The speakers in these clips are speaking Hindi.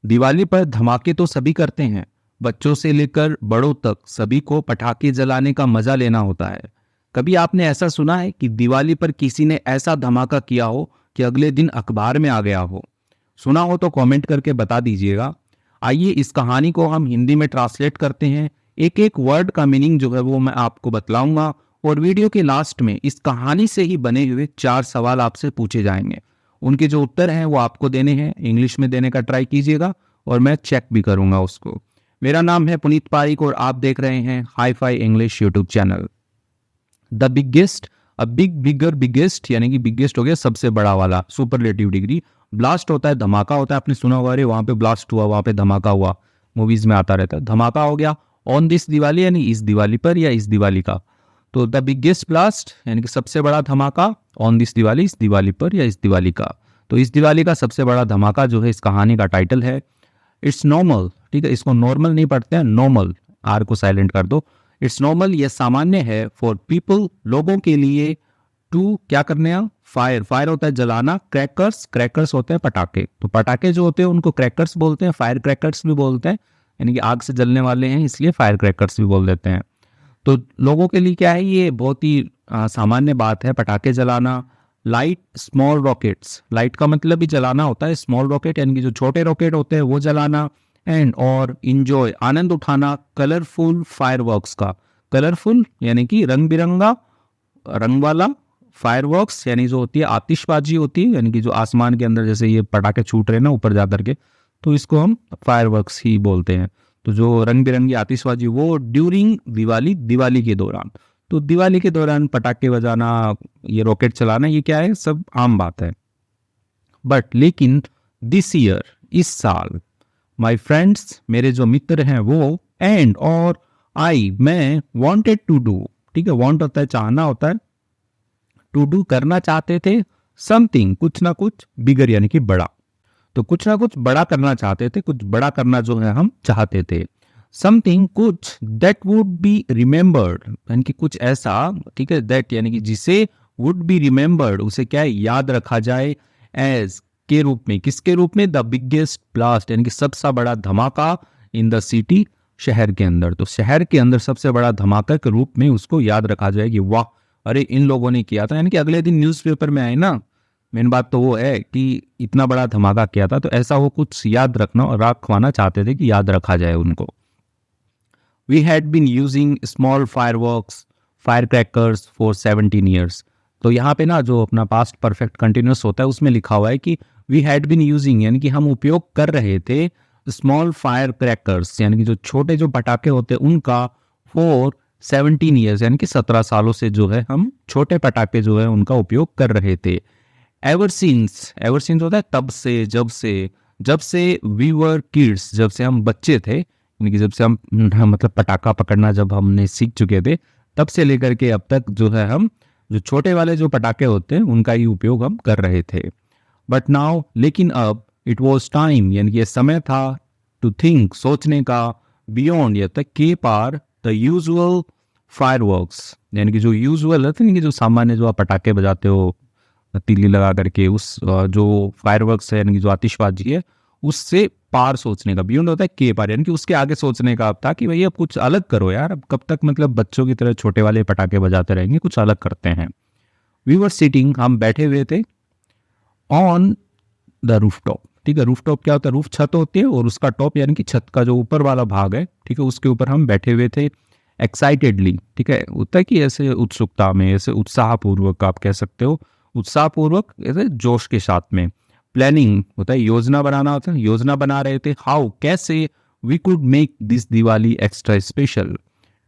दिवाली पर धमाके तो सभी करते हैं। बच्चों से लेकर बड़ों तक सभी को पटाखे जलाने का मजा लेना होता है। कभी आपने ऐसा सुना है कि दिवाली पर किसी ने ऐसा धमाका किया हो कि अगले दिन अखबार में आ गया हो? सुना हो तो कमेंट करके बता दीजिएगा। आइए इस कहानी को हम हिंदी में ट्रांसलेट करते हैं। एक एक वर्ड का मीनिंग जो है वो मैं आपको बतलाऊंगा, और वीडियो के लास्ट में इस कहानी से ही बने हुए 4 सवाल आपसे पूछे जाएंगे। उनके जो उत्तर हैं वो आपको देने हैं, इंग्लिश में देने का ट्राई कीजिएगा और मैं चेक भी करूंगा उसको। मेरा नाम है पुनीत पारिक और आप देख रहे हैं hi fi English YouTube channel. The biggest, अब बिगर बिगेस्ट यानी कि बिगेस्ट हो गया सबसे बड़ा वाला, सुपरलेटिव डिग्री। ब्लास्ट होता है धमाका होता है, आपने सुना होगा अरे वहां पे ब्लास्ट हुआ, वहां पे धमाका हुआ, मूवीज में आता रहता है। धमाका हो गया ऑन दिस दिवाली यानी इस दिवाली पर या इस दिवाली का। तो द बिगेस्ट ब्लास्ट यानी कि सबसे बड़ा धमाका, ऑन दिस दिवाली इस दिवाली पर या इस दिवाली का। तो इस दिवाली का सबसे बड़ा धमाका जो है इस कहानी का टाइटल है। इट्स नॉर्मल, ठीक है, इसको नॉर्मल नहीं पढ़ते हैं, नॉर्मल, आर को साइलेंट कर दो। इट्स नॉर्मल, यह सामान्य है, फॉर पीपल, लोगों के लिए, टू क्या करने हैं, फायर, फायर होता है जलाना, क्रैकर्स, क्रैकर्स होते हैं पटाखे, तो पटाखे जो होते हैं उनको क्रैकर्स बोलते हैं, फायर क्रैकर्स भी बोलते हैं, यानी कि आग से जलने वाले हैं इसलिए फायर क्रैकर्स भी बोल देते हैं। तो लोगों के लिए क्या है, ये बहुत ही सामान्य बात है पटाखे जलाना। लाइट स्मॉल रॉकेट्स, लाइट का मतलब भी जलाना होता है, स्मॉल रॉकेट यानी कि जो छोटे रॉकेट होते हैं वो जलाना। एंड और इंजॉय, आनंद उठाना, कलरफुल फायरवर्क्स का, कलरफुल यानी कि रंग बिरंगा, रंग वाला, फायरवर्क्स यानी जो होती है आतिशबाजी होती है, यानी कि जो आसमान के अंदर जैसे ये पटाखे छूट रहे हैं ना ऊपर जा करके, तो इसको हम फायरवर्क्स ही बोलते हैं। तो जो रंग बिरंगी आतिशबाजी वो ड्यूरिंग दिवाली, दिवाली के दौरान, तो दिवाली के दौरान पटाखे बजाना, ये रॉकेट चलाना, ये क्या है, सब आम बात है। बट लेकिन दिस ईयर, इस साल, माई फ्रेंड्स, मेरे जो मित्र हैं वो, एंड और आई, मैं, वॉन्टेड टू डू, ठीक है, वॉन्ट होता है चाहना होता है, टू डू करना चाहते थे, समथिंग कुछ ना कुछ, बिगर यानी कि बड़ा, तो कुछ ना कुछ बड़ा करना चाहते थे, कुछ बड़ा करना जो है हम चाहते थे। समथिंग कुछ, दैट वुड बी रिमेम्बर्ड यानी कि कुछ ऐसा, ठीक है, दैट यानी कि जिसे, वुड बी रिमेम्बर्ड उसे क्या है, याद रखा जाए, एज के रूप में, किसके रूप में, द बिगेस्ट ब्लास्ट यानी कि सबसे बड़ा धमाका, इन द सिटी, शहर के अंदर, तो शहर के अंदर सबसे बड़ा धमाका के रूप में उसको याद रखा जाए कि वाह अरे इन लोगों ने किया था, यानी कि अगले दिन न्यूज़पेपर में आए ना। मेन बात तो वो है कि इतना बड़ा धमाका किया था, तो ऐसा वो कुछ याद रखना और रखवाना चाहते थे कि याद रखा जाए उनको। We had been using small fireworks, fire crackers for 17 years. तो यहाँ पे ना जो अपना पास्ट परफेक्ट कंटिन्यूस होता है उसमें लिखा हुआ है कि वी हैड बीन यूजिंग यानी कि हम उपयोग कर रहे थे, स्मॉल फायर क्रैकर्स यानी कि जो छोटे जो पटाखे होते हैं उनका, फॉर 17 ईयर्स यानी कि 17 सालों से जो है हम छोटे पटाखे जो है उनका उपयोग कर रहे थे। एवर सिंस, एवर सिंस होता है तब से, जब से, जब से वी वर किड्स, जब से हम बच्चे थे, यानी कि जब से हम मतलब पटाखा पकड़ना जब हमने सीख चुके थे, तब से लेकर के अब तक जो है हम जो छोटे वाले जो पटाखे होते हैं उनका ही उपयोग हम कर रहे थे। बट नाउ, लेकिन अब, इट वॉज टाइम यानी कि ये समय था, टू थिंक सोचने का, बियॉन्ड या तक के पार, द यूजुअल फायरवर्क्स यानी कि जो यूजुअल है यानी कि जो सामान्य जो आप पटाखे बजाते हो तीली लगा करके, उस जो फायरवर्क्स है यानी कि जो आतिशबाजी है उससे पार सोचने का, बियॉन्ड होता है के पार यानी कि उसके आगे सोचने का अब था कि भाई अब कुछ अलग करो यार, अब कब तक मतलब बच्चों की तरह छोटे वाले पटाखे बजाते रहेंगे, कुछ अलग करते हैं। वी वर सिटिंग, हम बैठे हुए थे, ऑन द रूफटॉप, ठीक है, रूफटॉप क्या होता है, रूफ छत होती है और उसका टॉप यानी कि छत का जो ऊपर वाला भाग है, ठीक है, उसके ऊपर हम बैठे हुए थे। एक्साइटेडली, ठीक है, होता है कि ऐसे उत्सुकता में, ऐसे उत्साहपूर्वक आप कह सकते हो, उत्साहपूर्वक ऐसे जोश के साथ में। प्लानिंग होता है योजना बनाना, होता है योजना बना रहे थे, हाउ कैसे, we could make this Diwali extra special,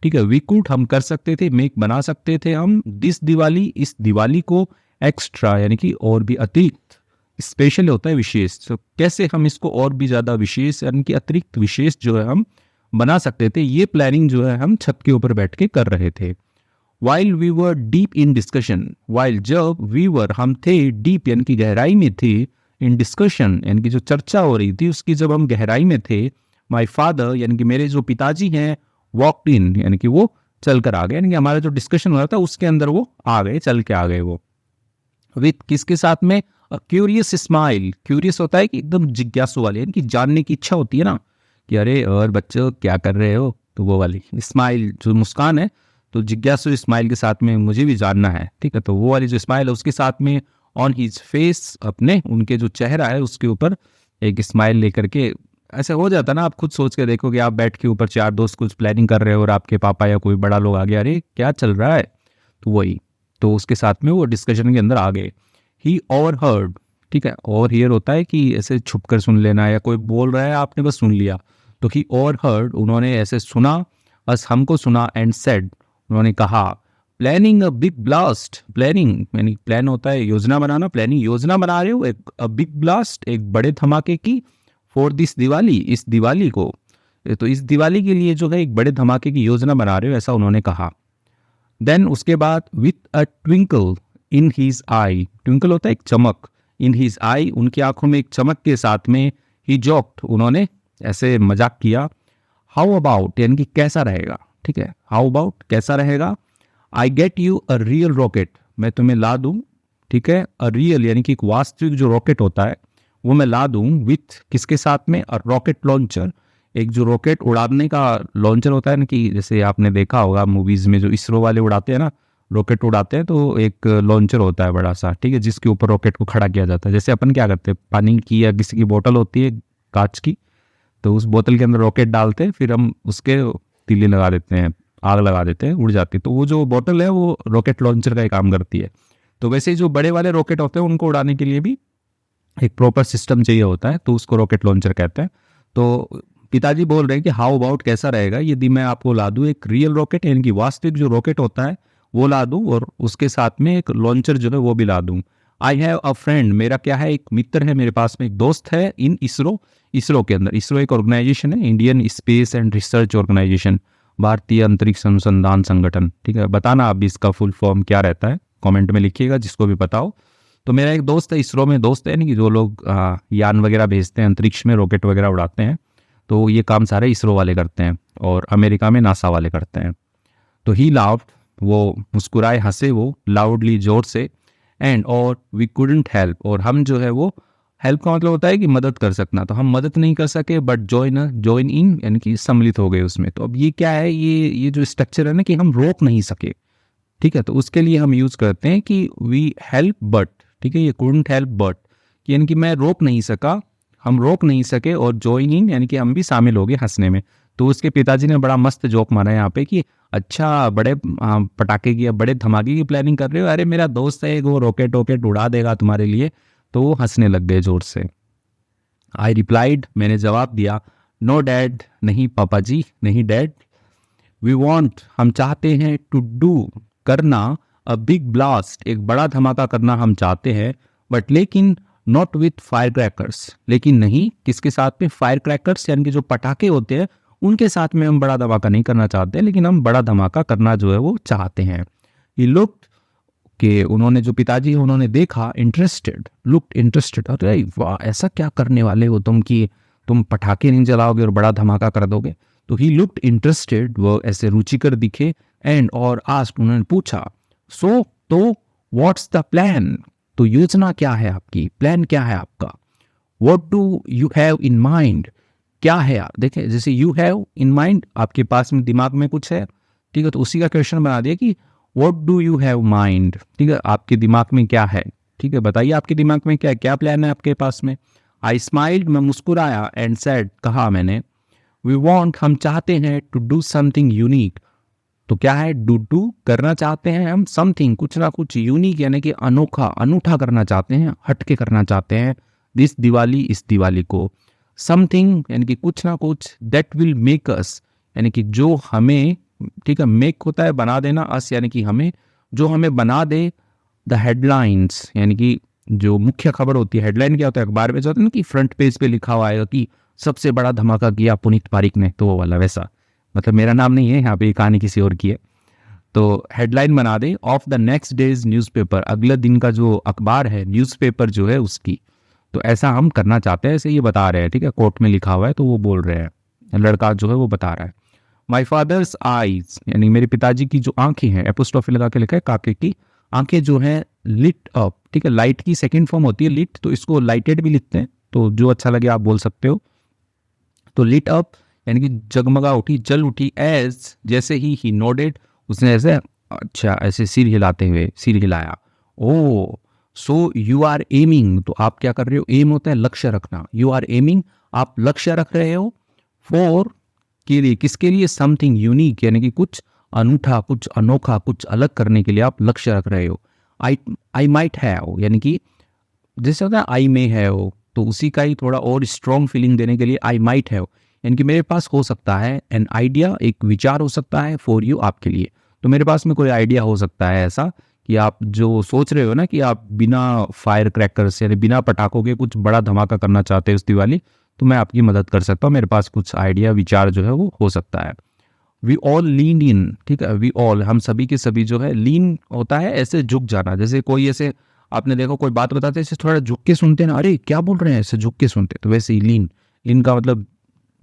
ठीक है, वी कुड हम कर सकते थे, मेक बना सकते थे हम, दिस दिवाली इस दिवाली को, एक्स्ट्रा यानी कि और भी अतिरिक्त, स्पेशल होता है विशेष, तो कैसे हम इसको और भी ज्यादा विशेष यानी कि अतिरिक्त विशेष जो है हम बना सकते थे, ये प्लानिंग जो है हम छत के ऊपर बैठ के कर रहे थे। While we were deep in discussion, while जब, वी वर हम थे, डीप यानी कि गहराई में थे, इन डिस्कशन यानी कि जो चर्चा हो रही थी उसकी जब हम गहराई में थे, माई फादर यानी कि मेरे जो पिताजी हैं, वॉकड इन यानी कि वो चल कर आ गए, यानी कि हमारा जो डिस्कशन हो रहा था उसके अंदर वो आ गए, चल के आ गए वो। विथ किसके साथ में, क्यूरियस स्माइल, क्यूरियस होता है कि एकदम जिज्ञासु वाली, यानी कि जानने की इच्छा होती है ना कि अरे और बच्चों क्या कर रहे हो, तो वो वाली स्माइल जो मुस्कान है, तो जिज्ञासु स्माइल के साथ में मुझे भी जानना है, ठीक है, तो वो वाली जो स्माइल है उसके साथ में ऑन हिज फेस, अपने उनके जो चेहरा है उसके ऊपर एक स्माइल लेकर के, ऐसे हो जाता ना, आप खुद सोच के देखो कि आप बैठ के ऊपर चार दोस्त कुछ प्लानिंग कर रहे हो और आपके पापा या कोई बड़ा लोग आ गया, अरे क्या चल रहा है, तो वही, तो उसके साथ में वो डिस्कशन के अंदर आ गए। ही ओवरहर्ड, ठीक है, ओवर हियर होता है कि ऐसे छुप कर सुन लेना, या कोई बोल रहा है आपने बस सुन लिया, तो ही ओवरहर्ड, उन्होंने ऐसे सुना, बस हमको सुना, एंड सेड, उन्होंने कहा, planning a big blast, planning यानी प्लान होता है योजना बनाना, प्लानिंग योजना बना रहे हो एक बिग ब्लास्ट, एक बड़े धमाके की, फॉर दिस दिवाली, इस दिवाली को, तो इस दिवाली के लिए जो है एक बड़े धमाके की योजना बना रहे हो, ऐसा उन्होंने कहा। देन उसके बाद with a twinkle in his eye, twinkle होता है एक चमक, इन हीज आई, उनकी आंखों में एक चमक के साथ में, ही जोक्ड, उन्होंने ऐसे मजाक किया, हाउ अबाउट, यानी कि कैसा रहेगा, ठीक है, हाउ अबाउट कैसा रहेगा, I get you a real rocket, मैं तुम्हें ला दूं, ठीक है, अ रियल यानी कि एक वास्तविक जो रॉकेट होता है वो मैं ला दूं, विथ किसके साथ में, अ रॉकेट लॉन्चर, एक जो रॉकेट उड़ाने का लॉन्चर होता है ना, कि जैसे आपने देखा होगा मूवीज में जो इसरो वाले उड़ाते हैं ना, रॉकेट उड़ाते हैं, तो एक लॉन्चर होता है बड़ा सा, ठीक है, जिसके ऊपर रॉकेट को खड़ा किया जाता है, जैसे अपन क्या करते हैं, पानी की या किसी की बोतल होती है कांच की, तो उस बोतल के अंदर रॉकेट डालते हैं, फिर हम उसके तीली लगा देते हैं, आग लगा देते हैं, उड़ जाती है, तो वो जो बोतल है वो रॉकेट लॉन्चर का ही काम करती है। तो वैसे ही जो बड़े वाले रॉकेट होते हैं उनको उड़ाने के लिए भी एक प्रॉपर सिस्टम चाहिए होता है, तो उसको रॉकेट लॉन्चर कहते हैं। तो पिताजी बोल रहे हैं कि हाउ अबाउट कैसा रहेगा यदि मैं आपको ला दूं एक रियल रॉकेट, यानी कि वास्तविक जो रॉकेट होता है वो ला दूं, और उसके साथ में एक लॉन्चर जो है वो भी ला दूं। आई हैव अ फ्रेंड, मेरा क्या है, एक मित्र है, मेरे पास में एक दोस्त है, इन इसरो, इसरो के अंदर, इसरो एक ऑर्गेनाइजेशन है, Indian space and research organisation, भारतीय अंतरिक्ष अनुसंधान संगठन, ठीक है, बताना आप भी इसका फुल फॉर्म क्या रहता है, कमेंट में लिखिएगा जिसको भी पता हो। तो मेरा एक दोस्त है, इसरो में दोस्त है, नहीं कि जो लोग यान वगैरह भेजते हैं अंतरिक्ष में, रॉकेट वगैरह उड़ाते हैं, तो ये काम सारे इसरो वाले करते हैं, और अमेरिका में नासा वाले करते हैं। तो ही लाफ्ड, वो मुस्कुराए, हंसे वो, लाउडली, जोर से, एंड और वी कुडंट हेल्प, और हम जो है वो, हेल्प का मतलब होता है कि मदद कर सकना, तो हम मदद नहीं कर सके, बट जॉइन इन यानी कि सम्मिलित हो गए उसमें। तो अब ये क्या है, ये जो स्ट्रक्चर है ना कि हम रोक नहीं सके, ठीक है, तो उसके लिए हम यूज करते हैं कि वी हेल्प बट, ठीक है, ये कुडंट हेल्प बट, यानी कि मैं रोक नहीं सका, हम रोक नहीं सके, और जॉइन इन यानी कि हम भी शामिल हो गए हंसने में। तो उसके पिताजी ने बड़ा मस्त जोक मारा यहाँ पे कि अच्छा बड़े पटाखे की या बड़े धमाके की प्लानिंग कर रहे हो, अरे मेरा दोस्त है वो रॉकेट वॉकेट उड़ा देगा तुम्हारे लिए, तो वो हंसने लग गए जोर से। आई रिप्लाइड, मैंने जवाब दिया, नो डैड, नहीं पापा जी, नहीं डैड, वी वॉन्ट, हम चाहते हैं, टू डू, करना, अ बिग ब्लास्ट, एक बड़ा धमाका करना हम चाहते हैं, बट लेकिन नॉट विथ फायर क्रैकर्स, लेकिन नहीं किसके साथ में, फायर क्रैकर्स यानी कि जो पटाखे होते हैं उनके साथ में हम बड़ा धमाका नहीं करना चाहते, लेकिन हम बड़ा धमाका करना जो है वो चाहते हैं। ही लुक्ड, कि उन्होंने जो पिताजी है उन्होंने देखा, इंटरेस्टेड, लुक्ड इंटरेस्टेड, अरे वाह ऐसा क्या करने वाले हो तुम कि तुम पटाखे नहीं जलाओगे और बड़ा धमाका कर दोगे। तो ही लुक्ड इंटरेस्टेड, वो ऐसे रुचिकर दिखे, एंड और आस्क्ड, उन्होंने पूछा, सो तो व्हाट्स द प्लान, तो योजना क्या है आपकी, प्लान क्या है आपका, what do you have in mind, क्या है आप, देखें जैसे यू हैव इन माइंड, आपके पास में दिमाग में कुछ है, ठीक है, तो उसी का क्वेश्चन बना दिया कि what do you have mind, ठीक है, आपके दिमाग में क्या है, ठीक है, बताइए आपके दिमाग में क्या है, क्या प्लान है आपके पास में। आई स्माइल्ड, मैं मुस्कुराया, एंड सेड, कहा मैंने, वी वॉन्ट, हम चाहते हैं, टू डू समथिंग यूनिक, तो क्या है, डू करना चाहते हैं हम, समथिंग कुछ ना कुछ, यूनिक यानी कि अनोखा, अनूठा करना चाहते हैं, हटके करना चाहते हैं, दिस दिवाली, इस दिवाली को, समथिंग यानी कि कुछ ना कुछ, दैट विल मेक अस, यानी कि जो हमें, ठीक है, मेक होता है बना देना, अस यानी कि हमें, जो हमें बना दे, द हेडलाइंस यानी कि जो मुख्य खबर होती है, हेडलाइन क्या होता है अखबार में जो होता है ना कि फ्रंट पेज पे लिखा हुआ है कि सबसे बड़ा धमाका किया पुनीत पारिक ने, तो वो वाला वैसा, मतलब मेरा नाम नहीं है यहाँ पे, कहानी किसी और की है, तो हेडलाइन बना दे of the next day's newspaper, अगले दिन का जो अखबार है, न्यूज़पेपर जो है उसकी, तो ऐसा हम करना चाहते हैं, ऐसे ये बता रहे हैं, ठीक है, कोर्ट में लिखा हुआ है, तो वो बोल रहे हैं, लड़का जो है वो बता रहा है। माई फादर्स आईज, यानी मेरे पिताजी की जो आंखें हैं, एपोस्ट्रोफी लगा के लिखा है, काके की आंखें जो हैं लिट अप, ठीक है, लाइट की सेकंड फॉर्म होती है लिट, तो इसको लाइटेड भी लिखते हैं, तो जो अच्छा लगे आप बोल सकते हो। तो लिट अप यानी कि जगमगा उठी, जल उठी, एज जैसे ही नोडेड, उसने ऐसे अच्छा ऐसे सिर हिलाते हुए सिर हिलाया। ओ सो यू आर एमिंग, तो आप क्या कर रहे हो, एम होता है लक्ष्य रखना, यू आर एमिंग, आप लक्ष्य रख रहे हो, फॉर के लिए, किसके लिए, समथिंग यूनिक यानी कि कुछ अनूठा, कुछ अनोखा, कुछ अलग करने के लिए आप लक्ष्य रख रहे हो। आई आई माइट हैव यानी कि जैसे होता है आई मे हैव, तो उसी का ही थोड़ा और स्ट्रॉन्ग फीलिंग देने के लिए आई माइट हैव, यानी कि मेरे पास हो सकता है, एन आइडिया एक विचार हो सकता है, फॉर यू आपके लिए, तो मेरे पास में कोई आइडिया हो सकता है ऐसा कि आप जो सोच रहे हो ना कि आप बिना फायर क्रैकर्स यानी बिना पटाखों के कुछ बड़ा धमाका करना चाहते हो इस दिवाली, तो मैं आपकी मदद कर सकता हूँ, मेरे पास कुछ आइडिया विचार जो है वो हो सकता है। वी ऑल लीन इन, ठीक है, वी ऑल हम सभी के सभी जो है, लीन होता है ऐसे झुक जाना, जैसे कोई ऐसे आपने देखो कोई बात बताते हैं ऐसे थोड़ा झुक के सुनते हैं ना, अरे क्या बोल रहे हैं, ऐसे झुक के सुनते हैं, तो वैसे ही लीन, लीन का मतलब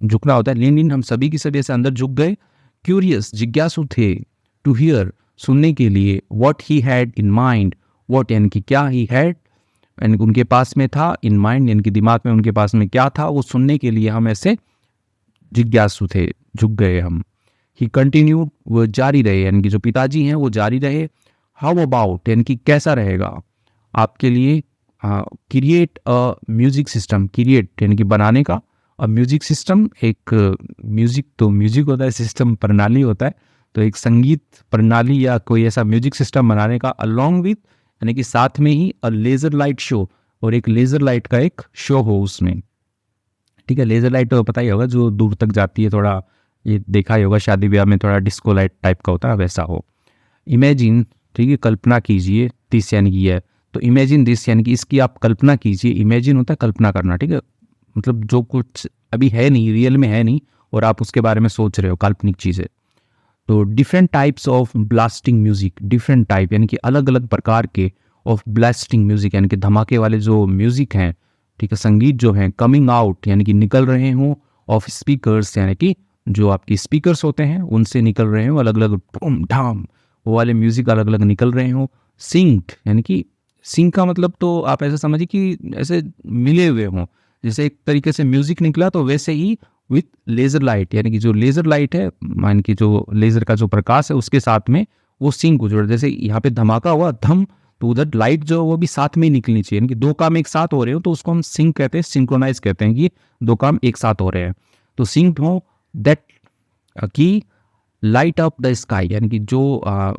झुकना होता है, लीन इन हम सभी की सभी ऐसे अंदर झुक गए। क्यूरियस जिज्ञासु थे, टू हियर सुनने के लिए, what he had in mind, what यानी कि क्या, ही हैड यानी कि उनके पास में था, इन माइंड यानी कि दिमाग में उनके पास में क्या था, वो सुनने के लिए हम ऐसे जिज्ञासु थे, झुक गए हम। ही कंटिन्यूड, वो जारी रहे यानी कि जो पिताजी हैं वो जारी रहे। हाउ अबाउट यानी कि कैसा रहेगा आपके लिए, create a music system, create यानी कि बनाने का, अ म्यूजिक सिस्टम एक म्यूजिक तो म्यूजिक होता है, सिस्टम प्रणाली होता है, तो एक संगीत प्रणाली या कोई ऐसा म्यूजिक सिस्टम बनाने का, अलॉन्ग विथ यानी कि साथ में ही, अ लेजर लाइट शो, और एक लेजर लाइट का एक शो हो उसमें, ठीक है, लेजर लाइट तो पता ही होगा जो दूर तक जाती है, थोड़ा ये देखा ही होगा शादी ब्याह में, थोड़ा डिस्को लाइट टाइप का होता है वैसा हो। इमेजिन, ठीक है, कल्पना कीजिए, दिस यानी कि है, तो इमेजिन दिस यानी कि इसकी आप कल्पना कीजिए, इमेजिन होता है कल्पना करना, ठीक है, मतलब जो कुछ अभी है नहीं, रियल में है नहीं, और आप उसके बारे में सोच रहे हो, काल्पनिक चीज़ें। तो different types of blasting music, different type यानी कि अलग अलग प्रकार के, ऑफ ब्लास्टिंग म्यूजिक यानी कि धमाके वाले जो म्यूजिक हैं, ठीक है, संगीत जो हैं, कमिंग आउट यानी कि निकल रहे हों, ऑफ स्पीकर्स यानी कि जो आपकी स्पीकर्स होते हैं उनसे निकल रहे हों, अलग अलग धूम धाम वो वाले म्यूजिक अलग अलग निकल रहे हों। सिंक यानी कि सिंक का मतलब तो आप ऐसा समझिए कि ऐसे मिले हुए हों, जैसे एक तरीके से म्यूजिक निकला तो वैसे ही विथ लेजर लाइट यानी कि जो लेजर लाइट है, मान की जो लेजर का जो प्रकाश है उसके साथ में वो सिंक को जोड़, जैसे यहाँ पे धमाका हुआ धम, तो उधर लाइट जो वो भी साथ में ही निकलनी चाहिए, यानी कि दो काम एक साथ हो रहे हो तो उसको हम सिंक कहते हैं, सिंक्रोनाइज कहते हैं कि दो काम एक साथ हो रहे हैं, तो सिंक हो दैट की लाइट अप द स्काई यानी कि जो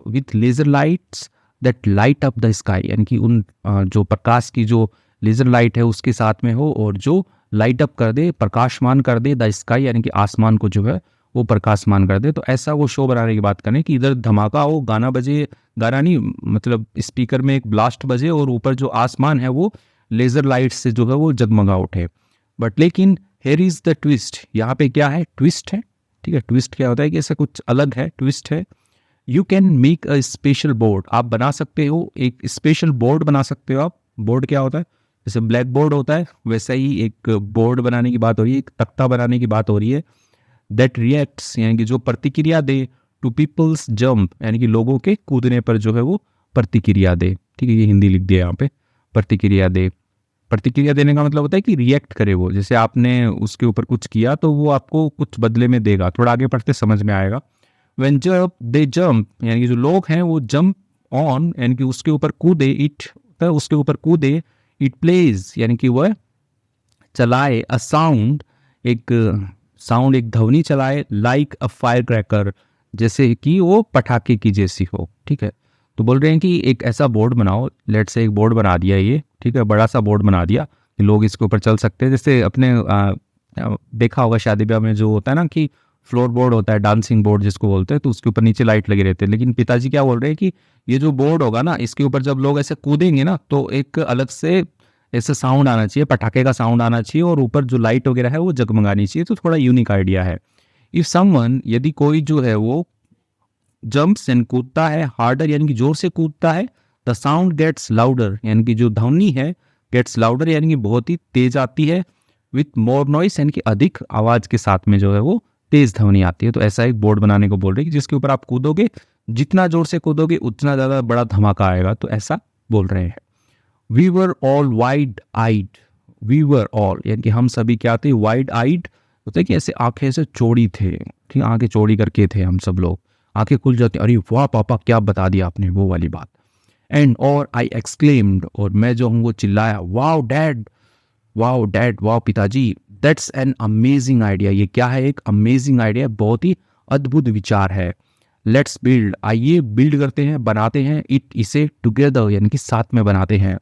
with laser lights that light up the sky यानी कि उन जो प्रकाश की जो लेजर लाइट है उसके साथ में हो, और जो लाइट अप कर दे, प्रकाशमान कर दे द स्काई यानी कि आसमान को जो है वो प्रकाशमान कर दे। तो ऐसा वो शो बनाने की बात करें कि इधर धमाका हो, गाना बजे, गाना नहीं मतलब स्पीकर में एक ब्लास्ट बजे, और ऊपर जो आसमान है वो लेजर लाइट से जो है वो जगमगा उठे। बट लेकिन हेयर इज द ट्विस्ट, यहाँ पे क्या है, ट्विस्ट है, ठीक है, ट्विस्ट क्या होता है कि ऐसा कुछ अलग है, ट्विस्ट है। You can make a special board, आप बना सकते हो एक स्पेशल बोर्ड बना सकते हो आप। बोर्ड क्या होता है, जैसे ब्लैक बोर्ड होता है वैसा ही एक बोर्ड बनाने की बात हो रही है, एक तख्ता बनाने की बात हो रही है। दैट रिएक्ट्स यानी कि जो प्रतिक्रिया दे, टू पीपल्स जंप यानी कि लोगों के कूदने पर जो है वो प्रतिक्रिया दे, ठीक है, ये हिंदी लिख दिया यहाँ पे, प्रतिक्रिया दे। प्रतिक्रिया देने का मतलब होता है कि रिएक्ट करे वो, जैसे आपने उसके ऊपर कुछ किया तो वो आपको कुछ बदले में देगा, थोड़ा आगे पढ़ते समझ में आएगा। व्हेन जब दे जंप यानी कि जो लोग हैं वो जंप ऑन यानी कि उसके ऊपर कूदे, इट उसके ऊपर कूदे, इट प्लेज यानी कि वह चलाए, अ साउंड एक साउंड एक ध्वनि चलाए, लाइक अ फायर क्रैकर जैसे कि वो पटाखे की जैसी हो, ठीक है। तो बोल रहे हैं कि एक ऐसा बोर्ड बनाओ, लेट से एक बोर्ड बना दिया ये, ठीक है, बड़ा सा बोर्ड बना दिया कि लोग इसके ऊपर चल सकते हैं, जैसे अपने देखा होगा शादी ब्याह में जो होता है ना कि फ्लोर बोर्ड होता है, डांसिंग बोर्ड जिसको बोलते हैं, तो उसके ऊपर नीचे लाइट लगे रहते हैं। लेकिन पिताजी क्या बोल रहे हैं कि ये जो बोर्ड होगा ना इसके ऊपर जब लोग ऐसे कूदेंगे ना तो एक अलग से ऐसे साउंड आना चाहिए, पटाखे का साउंड आना चाहिए, और ऊपर जो लाइट वगैरह है वो जगमगानी चाहिए, तो थोड़ा यूनिक आइडिया है। इफ समवन यदि कोई जो है वो जंप्स एंड कूदता है, हार्डर यानी कि जोर से कूदता है, द साउंड गेट्स लाउडर यानी कि जो ध्वनि है गेट्स लाउडर यानी कि बहुत ही तेज आती है, विथ मोर नॉइस यानी कि अधिक आवाज के साथ में जो है वो तेज ध्वनि आती है। तो ऐसा एक बोर्ड बनाने को बोल रही है कि जिसके ऊपर आप कूदोगे, जितना जोर से कूदोगे उतना ज्यादा बड़ा धमाका आएगा, तो ऐसा बोल रहे हैं। We were all wide eyed, we were all यानी कि हम सभी क्या थे, वाइड आइड होता है कि ऐसे आंखें से चौड़ी थे, ठीक, आंखें चौड़ी करके थे हम सब लोग, आंखें खुल जाती, अरे वाह पापा क्या बता दिया आपने, वो वाली बात। एंड और आई एक्सक्लेम्ड, और मैं जो हूँ वो चिल्लाया, wow dad, wow dad, wow पिताजी, दैट्स एन अमेजिंग आइडिया, ये क्या है, एक अमेजिंग आइडिया, बहुत ही अद्भुत विचार है। लेट्स बिल्ड, आइए बिल्ड करते हैं, बनाते हैं, इसे टुगेदर यानी कि साथ में बनाते हैं,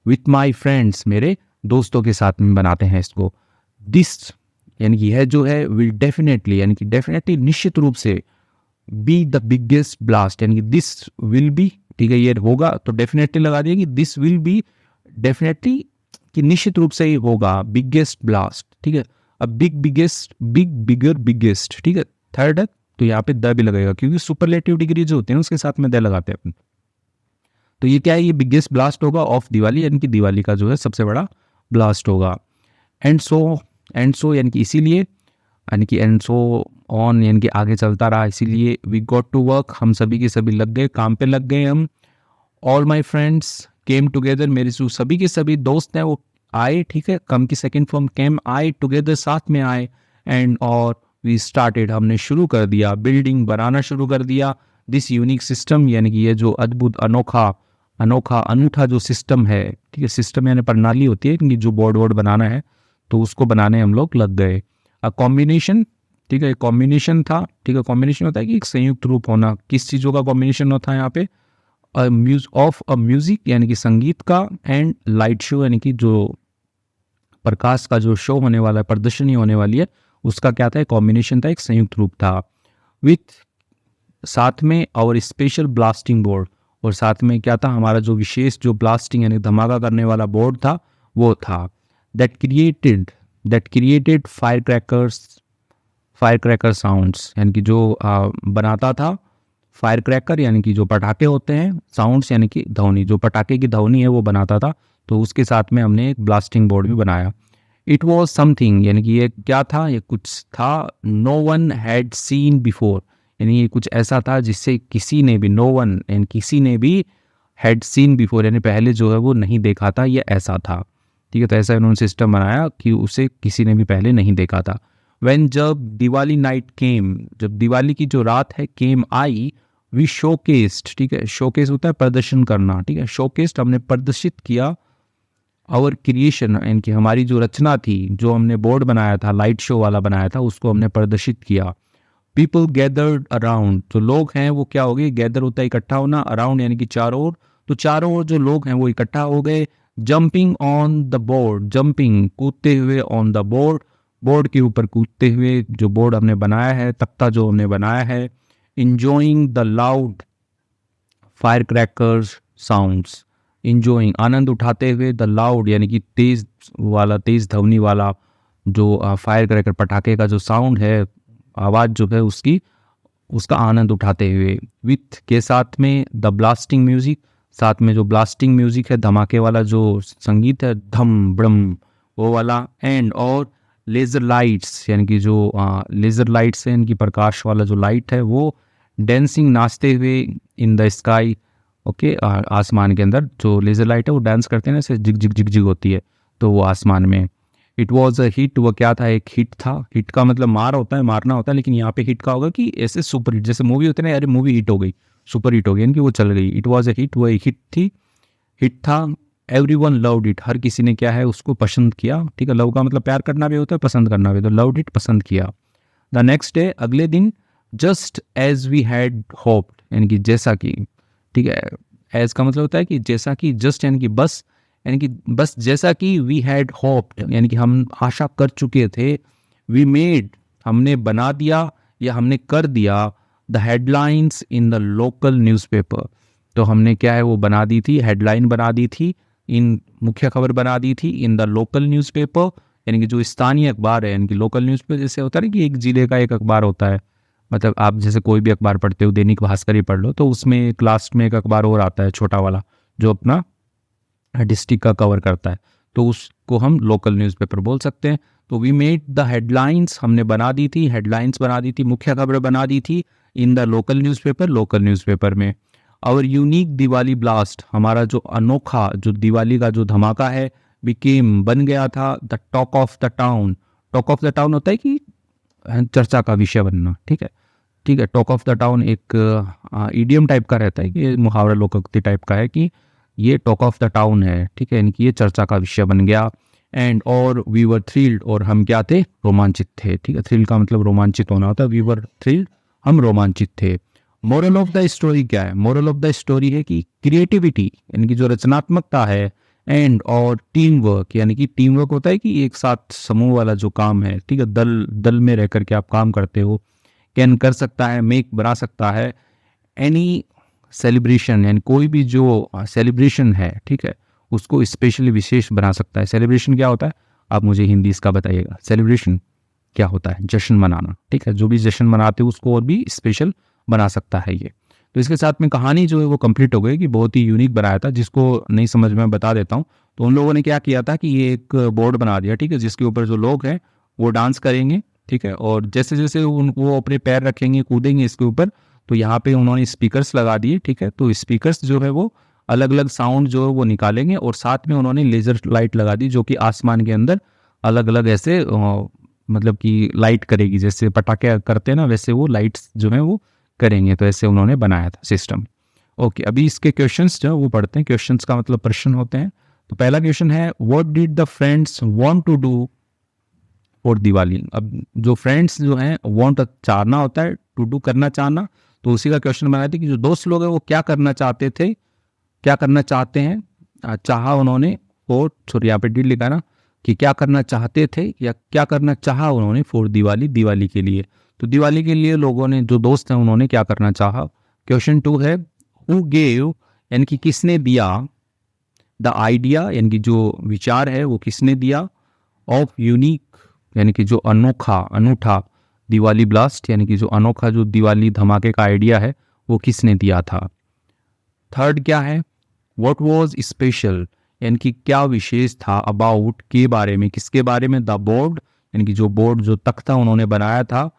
विथ माई फ्रेंड्स, मेरे दोस्तों के साथ में बनाते हैं इसको। दिस यानी कि यह जो है, विल डेफिनेटली यानी कि डेफिनेटली निश्चित रूप से, बी द बिगेस्ट ब्लास्ट यानी कि दिस विल बी, ठीक है, ये होगा तो डेफिनेटली लगा दिया कि दिस विल बी डेफिनेटली, कि निश्चित रूप से ही होगा, बिगेस्ट ब्लास्ट, ठीक है। अब big biggest, big bigger biggest, ठीक है, थर्ड है तो यहाँ पे द भी लगेगा, क्योंकि सुपरलेटिव डिग्री जो होती है ना उसके साथ में द लगाते हैं अपन। तो ये क्या है, ये बिगेस्ट ब्लास्ट होगा ऑफ दिवाली, यानी कि दिवाली का जो है सबसे बड़ा ब्लास्ट होगा। एंड सो यानी कि इसीलिए, यानी कि एंड सो ऑन यानी कि आगे चलता रहा, इसीलिए वी गॉट टू वर्क, हम सभी के सभी लग गए, काम पे लग गए हम। All my friends came together, मेरे जो सभी के सभी दोस्त हैं वो आए, ठीक है, कम की सेकेंड फॉर्म केम, आए टुगेदर, साथ में आए। एंड और वी स्टार्टेड, हमने शुरू कर दिया, बिल्डिंग बनाना शुरू कर दिया, दिस यूनिक सिस्टम यानी कि ये जो अद्भुत अनोखा अनोखा अनूठा जो सिस्टम है, ठीक है, सिस्टम यानी प्रणाली होती है कि जो बोर्ड वोर्ड बनाना है, तो उसको बनाने हम लोग लग गए। कॉम्बिनेशन, ठीक है, कॉम्बिनेशन था, ठीक है, कॉम्बिनेशन होता है कि एक संयुक्त रूप होना, किस चीज़ों का कॉम्बिनेशन होता है यहाँ पे, ऑफ अ म्यूजिक यानी कि संगीत का, एंड लाइट शो यानी कि जो प्रकाश का जो शो होने वाला है, प्रदर्शनी होने वाली है, उसका क्या था, कॉम्बिनेशन था, एक संयुक्त रूप था। विथ, साथ में और स्पेशल ब्लास्टिंग बोर्ड, और साथ में क्या था, हमारा जो विशेष जो ब्लास्टिंग यानी धमाका करने वाला बोर्ड था वो था। That created fire cracker sounds यानी कि जो बनाता था फायर क्रैकर यानी कि जो पटाखे होते हैं, साउंड्स यानी कि ध्वनि, जो पटाखे की ध्वनि है वो बनाता था, तो उसके साथ में हमने एक ब्लास्टिंग बोर्ड भी बनाया। इट वॉज समथिंग यानी कि ये क्या था, ये कुछ था, no one had seen before, यानी ये कुछ ऐसा था जिससे किसी ने भी, नो वन यानी किसी ने भी, हैड सीन बिफोर यानी पहले जो है वो नहीं देखा था, ये ऐसा था, ठीक है। तो ऐसा इन्होंने सिस्टम बनाया कि उसे किसी ने भी पहले नहीं देखा था। व्हेन, जब दिवाली नाइट केम, जब दिवाली की जो रात है केम आई, वी शोकेस्ड, ठीक है, शोकेस होता है प्रदर्शन करना, ठीक है, शोकेस्ड हमने प्रदर्शित किया, आवर क्रिएशन यानी कि हमारी जो रचना थी, जो हमने बोर्ड बनाया था, लाइट शो वाला बनाया था, उसको हमने प्रदर्शित किया। पीपल गैदर्ड अराउंड, जो लोग हैं वो क्या हो गए, गैदर होता है इकट्ठा होना, अराउंड यानी कि चारों ओर, तो चारों ओर जो लोग हैं वो इकट्ठा हो गए। Jumping on the board, jumping कूदते हुए, ऑन द बोर्ड बोर्ड के ऊपर कूदते हुए, जो बोर्ड हमने बनाया है, तख्ता जो हमने बनाया है। Enjoying the loud fire crackers sounds, enjoying आनंद उठाते हुए, द लाउड यानी कि तेज वाला, तेज ध्वनि वाला जो फायर क्रैकर पटाखे का जो साउंड है, आवाज़ जो है उसकी, उसका आनंद उठाते हुए। विथ के साथ में, द ब्लास्टिंग म्यूजिक, साथ में जो ब्लास्टिंग म्यूजिक है, धमाके वाला जो संगीत है, धम ब्रम वो वाला। एंड और लेज़र लाइट्स यानी कि जो लेज़र लाइट्स है, इनकी प्रकाश वाला जो लाइट है वो डांसिंग, नाचते हुए, इन द स्काई, ओके, आसमान के अंदर जो लेज़र लाइट है वो डांस करते हैं ना, ऐसे जिग जिग जिग जिग होती है, तो वो आसमान में। इट वॉज अ हिट, वो क्या था, एक हिट था, हिट का मतलब मार होता है, मारना होता है, लेकिन यहाँ पे हिट का होगा कि ऐसे सुपर हिट, जैसे मूवी होती है ना, अरे मूवी हिट हो गई, सुपर हिट हो गई, यानी कि वो चल गई। इट वॉज अ हिट, वो एक हिट थी, हिट था। एवरीवन लव्ड इट, हर किसी ने क्या है उसको पसंद किया, ठीक है, लव का मतलब प्यार करना भी होता है, पसंद करना भी, तो लव्ड इट, पसंद किया। द नेक्स्ट डे, अगले दिन, just as we had hoped यानी कि जैसा कि, ठीक है, एज का मतलब होता है कि जैसा कि, जस्ट यानी कि बस, यानी कि बस जैसा कि, वी हैड होप्ड यानी कि हम आशा कर चुके थे, वी मेड हमने बना दिया या हमने कर दिया, the headlines in the local newspaper, तो हमने क्या है वो बना दी थी, हेडलाइन बना दी थी, इन मुख्य खबर बना दी थी, इन द लोकल न्यूज़पेपर यानी कि जो स्थानीय अखबार है, यानी कि लोकल न्यूज़पेपर, जैसे होता है ना कि एक जिले का एक अखबार होता है, मतलब आप जैसे कोई भी अखबार पढ़ते हो, दैनिक भास्कर ही पढ़ लो, तो उसमें लास्ट में एक अखबार और आता है छोटा वाला, जो अपना डिस्ट्रिक्ट का कवर करता है, तो उसको हम लोकल न्यूज़पेपर बोल सकते हैं। तो वी मेड द हेडलाइंस, हमने बना दी थी, हेडलाइंस बना दी थी, मुख्य खबर बना दी थी, in the local newspaper, local newspaper में। आवर यूनिक दिवाली ब्लास्ट, हमारा जो अनोखा जो दिवाली का जो धमाका है, बिकेम बन गया था the talk of the town. Talk of the town होता है कि चर्चा का विषय बनना, ठीक है। ठीक है, टॉक ऑफ द टाउन एक ईडियम टाइप का रहता है कि मुहावरा लोकोक्ति टाइप का है कि ये टॉक ऑफ द टाउन है, ठीक है, यानी कि ये चर्चा का विषय बन गया। एंड और वी वर थ्रिल्ड, और हम क्या थे, रोमांचित थे, ठीक है। थ्रिल का मतलब रोमांचित होना होता है, वी वर थ्रिल्ड, हम रोमांचित थे। मोरल ऑफ द स्टोरी क्या है? मोरल ऑफ द स्टोरी है कि क्रिएटिविटी यानी कि जो रचनात्मकता है, एंड और टीम वर्क, यानी कि टीम वर्क होता है कि एक साथ समूह वाला जो काम है, ठीक है, दल दल में रह करके आप काम करते हो, कैन कर सकता है, मेक बना सकता है। एनी सेलिब्रेशन, यानी कोई भी जो सेलिब्रेशन है, ठीक है, उसको स्पेशली विशेष बना सकता है। सेलिब्रेशन क्या होता है, आप मुझे हिंदी इसका बताइएगा। सेलिब्रेशन क्या होता है? जश्न मनाना, ठीक है। जो भी जश्न मनाते हो उसको और भी स्पेशल बना सकता है ये। तो इसके साथ में कहानी जो है वो कंप्लीट हो गई कि बहुत ही यूनिक बनाया था। जिसको नहीं समझ में बता देता हूँ। तो उन लोगों ने क्या किया था कि ये एक बोर्ड बना दिया, ठीक है, जिसके ऊपर जो लोग हैं वो डांस करेंगे, ठीक है, और जैसे जैसे वो अपने पैर रखेंगे, कूदेंगे इसके ऊपर, तो यहाँ पे उन्होंने स्पीकर्स लगा दिए, ठीक है। तो स्पीकर्स जो है वो अलग अलग साउंड जो है वो निकालेंगे, और साथ में उन्होंने लेजर लाइट लगा दी जो कि आसमान के अंदर अलग अलग ऐसे मतलब कि लाइट करेगी, जैसे पटाखे करते हैं ना, वैसे वो लाइट्स जो है वो करेंगे। तो ऐसे उन्होंने बनाया था सिस्टम। ओके, अभी इसके क्वेश्चंस जो है वो पढ़ते हैं। क्वेश्चंस का मतलब प्रश्न होते हैं। तो पहला क्वेश्चन है, what did the friends want to do for Diwali? अब जो फ्रेंड्स जो हैं, वांट चाहना होता है, टू डू करना चाहना, तो उसी का क्वेश्चन बनाया था कि जो दोस्त लोग हैं वो क्या करना चाहते थे, क्या करना चाहते हैं, चाहा उन्होंने, और सॉरी यहाँ पे डिड लिखा ना, कि क्या करना चाहते थे या क्या करना चाहा उन्होंने फॉर दिवाली, दिवाली के लिए। तो दिवाली के लिए लोगों ने, जो दोस्त हैं, उन्होंने क्या करना चाहा। क्वेश्चन 2 है, हु गेव, यानी कि किसने दिया, द आइडिया, यानी कि जो विचार है वो किसने दिया, ऑफ यूनिक, यानी कि जो अनोखा अनूठा दिवाली ब्लास्ट, यानी कि जो अनोखा जो दिवाली धमाके का आइडिया है वो किसने दिया था। थर्ड क्या है, व्हाट वाज स्पेशल, यानी कि क्या विशेष था, अबाउट के बारे में, किसके बारे में, द बोर्ड, यानी कि जो बोर्ड जो तख्ता उन्होंने बनाया था,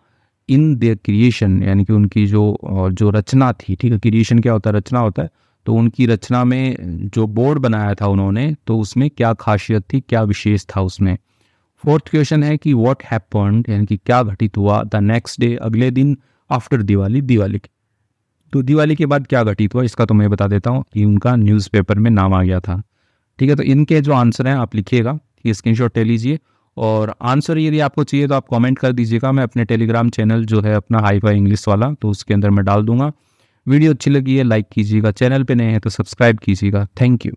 इन देयर क्रिएशन, यानी कि उनकी जो रचना थी, ठीक है। क्रिएशन क्या होता है, रचना होता है। तो उनकी रचना में जो बोर्ड बनाया था उन्होंने, तो उसमें क्या खासियत थी, क्या विशेष था उसमें। फोर्थ क्वेश्चन है कि व्हाट हैपेंड, यानी कि क्या घटित हुआ, द नेक्स्ट डे, अगले दिन, आफ्टर दिवाली, दिवाली के, तो दिवाली के बाद क्या घटित हुआ, इसका तो मैं बता देता हूँ कि उनका न्यूज़पेपर में नाम आ गया था, ठीक है। तो इनके जो आंसर हैं आप लिखिएगा, ये स्क्रीनशॉट ले लीजिए, और आंसर यदि आपको चाहिए तो आप कमेंट कर दीजिएगा। मैं अपने टेलीग्राम चैनल जो है अपना हाई फाई इंग्लिश वाला, तो उसके अंदर मैं डाल दूंगा। वीडियो अच्छी लगी है लाइक कीजिएगा, चैनल पे नए हैं तो सब्सक्राइब कीजिएगा। Thank you.